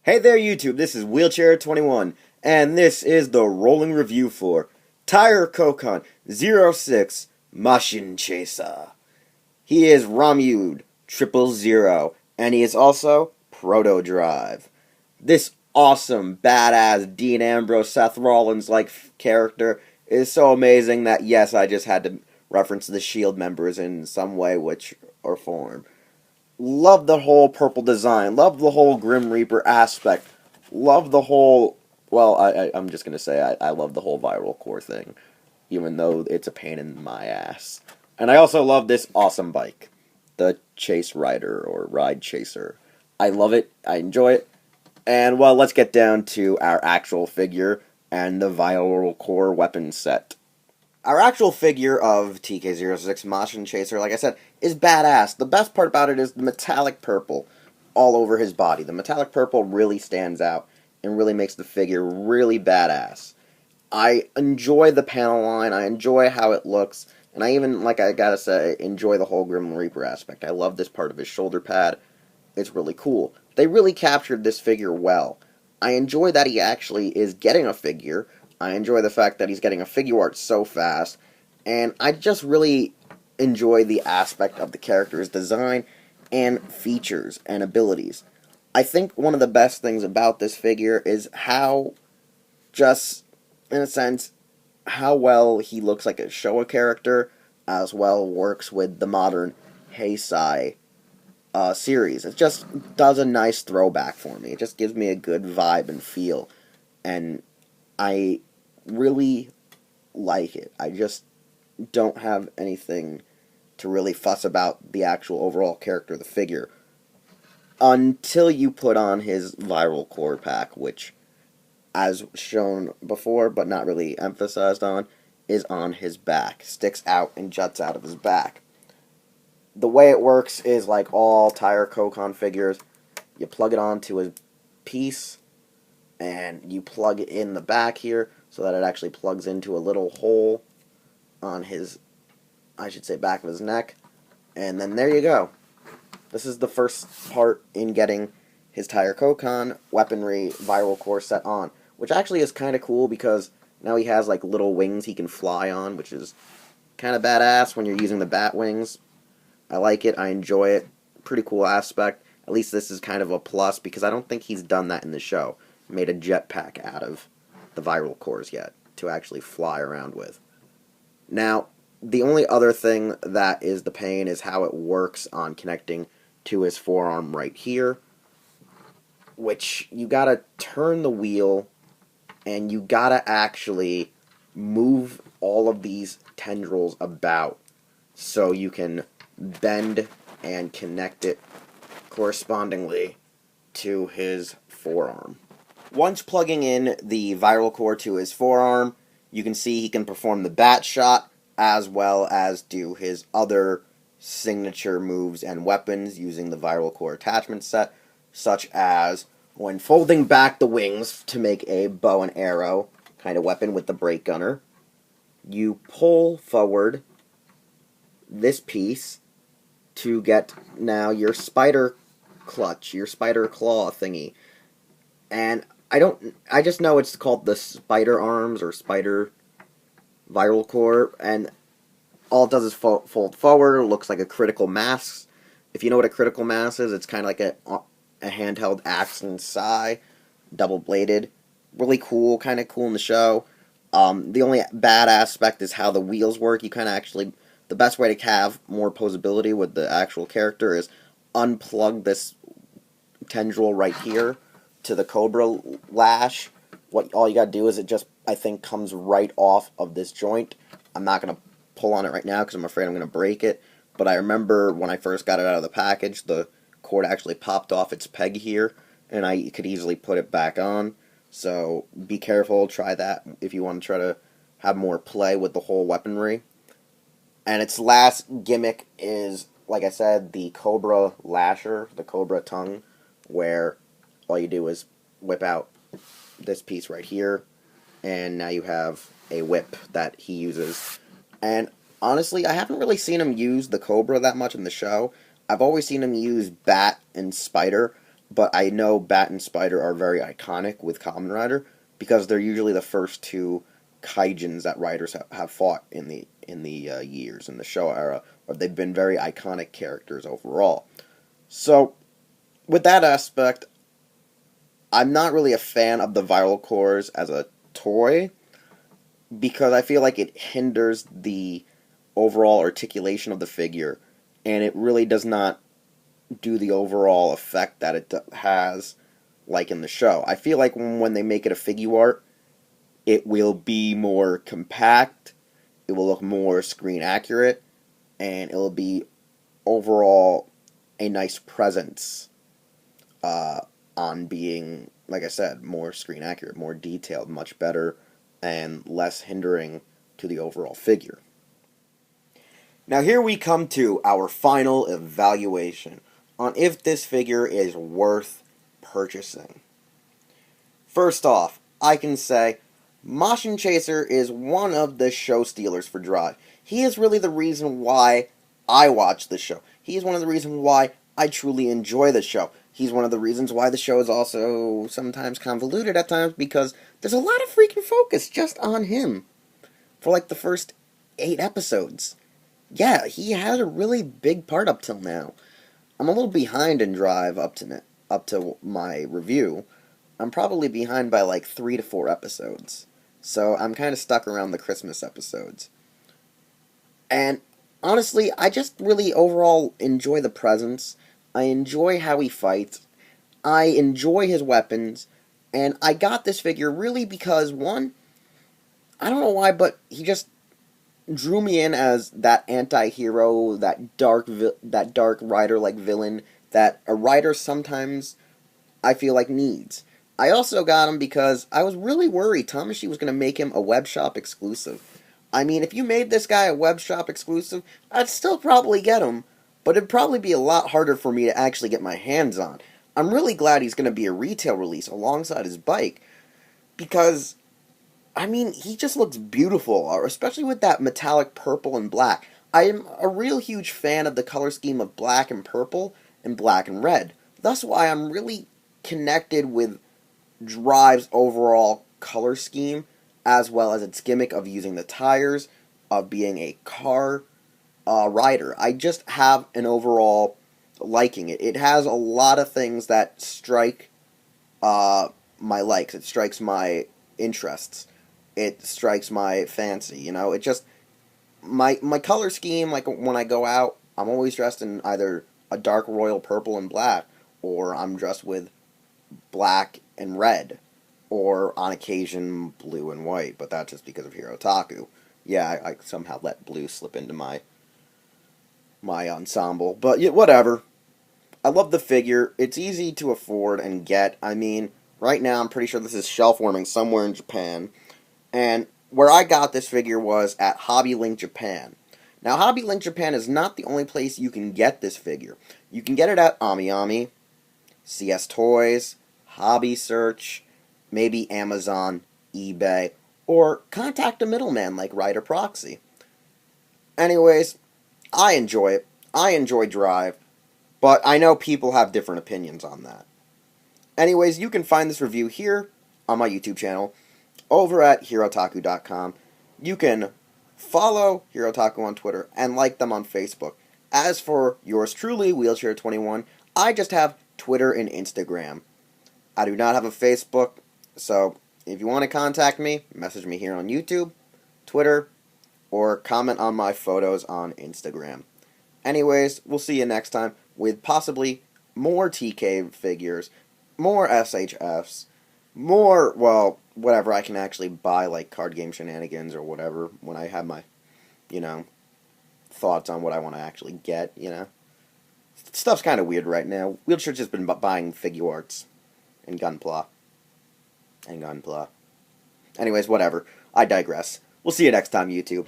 Hey there YouTube, this is Wheelchair21, and this is the rolling review for Koukan 06 Mashin Chaser. He is Romude 000, and he is also Proto-Drive. This awesome, badass Dean Ambrose, Seth Rollins-like character is so amazing that yes, I just had to reference the S.H.I.E.L.D. members in some way, or form. Love the whole purple design. Love the whole Grim Reaper aspect. Love the whole... Well, I'm just going to say I love the whole viral core thing. Even though it's a pain in my ass. And I also love this awesome bike. The Chase Rider, or Ride Chaser. I love it. I enjoy it. And, well, let's get down to our actual figure and the viral core weapon set. Our actual figure of TK06 Mashin Chaser, like I said, is badass. The best part about it is the metallic purple all over his body. The metallic purple really stands out and really makes the figure really badass. I enjoy the panel line, I enjoy how it looks, and I even, like I gotta say, enjoy the whole Grim Reaper aspect. I love this part of his shoulder pad. It's really cool. They really captured this figure well. I enjoy that he actually is getting a figure. I enjoy the fact that he's getting a figure art so fast, and I just really enjoy the aspect of the character's design and features and abilities. I think one of the best things about this figure is how, just, in a sense, how well he looks like a Showa character, as well works with the modern Heisei series. It just does a nice throwback for me. It just gives me a good vibe and feel, and I really like it. I just don't have anything to really fuss about the actual overall character of the figure until you put on his viral core pack, which, as shown before but not really emphasized on, is on his back. Sticks out and juts out of his back. The way it works is like all tire Koukan figures. You plug it onto a piece, and you plug it in the back here so that it actually plugs into a little hole on his, I should say, back of his neck. And then there you go. This is the first part in getting his tire Koukan weaponry viral core set on, which actually is kind of cool because now he has like little wings he can fly on, which is kind of badass when you're using the bat wings. I like it. I enjoy it. Pretty cool aspect. At least this is kind of a plus because I don't think he's done that in the show. Made a jetpack out of the viral cores yet to actually fly around with. Now, the only other thing that is the pain is how it works on connecting to his forearm right here, which you gotta turn the wheel and you gotta actually move all of these tendrils about so you can bend and connect it correspondingly to his forearm. Once plugging in the viral core to his forearm, you can see he can perform the bat shot as well as do his other signature moves and weapons using the viral core attachment set, such as when folding back the wings to make a bow and arrow kind of weapon with the brake gunner, you pull forward this piece to get now your spider clutch, your spider claw thingy. And I just know it's called the spider arms or spider viral core, and all it does is fold forward. It looks like a critical mass. If you know what a critical mass is, it's kind of like a handheld axe and sai, double-bladed. Really cool, kind of cool in the show. The only bad aspect is how the wheels work. You kind of actually... The best way to have more posability with the actual character is unplug this tendril right here to the Cobra lash. All you gotta do is it just, I think, comes right off of this joint. I'm not gonna pull on it right now because I'm afraid I'm gonna break it. But I remember when I first got it out of the package, the cord actually popped off its peg here, and I could easily put it back on. So be careful, try that if you want to try to have more play with the whole weaponry. And its last gimmick is, like I said, the Cobra lasher, the Cobra tongue, where all you do is whip out this piece right here, and now you have a whip that he uses. And honestly, I haven't really seen him use the Cobra that much in the show. I've always seen him use Bat and Spider. but I know Bat and Spider are very iconic with Kamen Rider because they're usually the first two kaijins that writers have fought in the years in the show era, or they've been very iconic characters overall. So, with that aspect, I'm not really a fan of the viral cores as a toy because I feel like it hinders the overall articulation of the figure, and it really does not do the overall effect that it has like in the show. I feel like when they make it a figure art, it will be more compact, it will look more screen accurate, and it will be overall a nice presence on being, like I said, more screen accurate, more detailed, much better, and less hindering to the overall figure. Now here we come to our final evaluation on if this figure is worth purchasing. First off, I can say Mashin Chaser is one of the show stealers for Drive. He is really the reason why I watch the show. He is one of the reasons why I truly enjoy the show. He's one of the reasons why the show is also sometimes convoluted at times because there's a lot of freaking focus just on him for like the first 8 episodes. Yeah, he had a really big part up till now. I'm a little behind in Drive up to my review. I'm probably behind by like 3 to 4 episodes. So I'm kind of stuck around the Christmas episodes. And honestly, I just really overall enjoy the presence. I enjoy how he fights. I enjoy his weapons. And I got this figure really because, one, I don't know why, but he just drew me in as that anti-hero, that dark writer-like villain that a writer sometimes, I feel like, needs. I also got him because I was really worried Tamashii was going to make him a web shop exclusive. I mean, if you made this guy a web shop exclusive, I'd still probably get him, but it'd probably be a lot harder for me to actually get my hands on. I'm really glad he's going to be a retail release alongside his bike, because, I mean, he just looks beautiful, especially with that metallic purple and black. I am a real huge fan of the color scheme of black and purple and black and red. That's why I'm really connected with Drive's overall color scheme, as well as its gimmick of using the tires, of being a car rider. I just have an overall liking it. It has a lot of things that strike my likes. It strikes my interests. It strikes my fancy, you know? It just, my color scheme, like when I go out, I'm always dressed in either a dark royal purple and black, or I'm dressed with black and red, or on occasion blue and white, but that's just because of Hero Taku. Yeah, I somehow let blue slip into my ensemble, but yeah, whatever. I love the figure. It's easy to afford and get. I mean, right now I'm pretty sure this is shelf warming somewhere in Japan, and where I got this figure was at Hobby Link Japan. Now, Hobby Link Japan is not the only place you can get this figure. You can get it at AmiAmi, CS Toys, Hobby Search, maybe Amazon, eBay, or contact a middleman like Rider Proxy. Anyways, I enjoy it. I enjoy Drive, but I know people have different opinions on that. Anyways, you can find this review here on my YouTube channel, over at Hirotaku.com. You can follow Hirotaku on Twitter and like them on Facebook. As for yours truly, Wheelchair21, I just have Twitter and Instagram. I do not have a Facebook, so if you want to contact me, message me here on YouTube, Twitter, or comment on my photos on Instagram. Anyways, we'll see you next time with possibly more TK figures, more SHFs, more, well, whatever I can actually buy, like card game shenanigans or whatever, when I have my, thoughts on what I want to actually get, Stuff's kind of weird right now. Wheelchair's just been buying figure arts and Gunpla. Anyways, whatever. I digress. We'll see you next time, YouTube.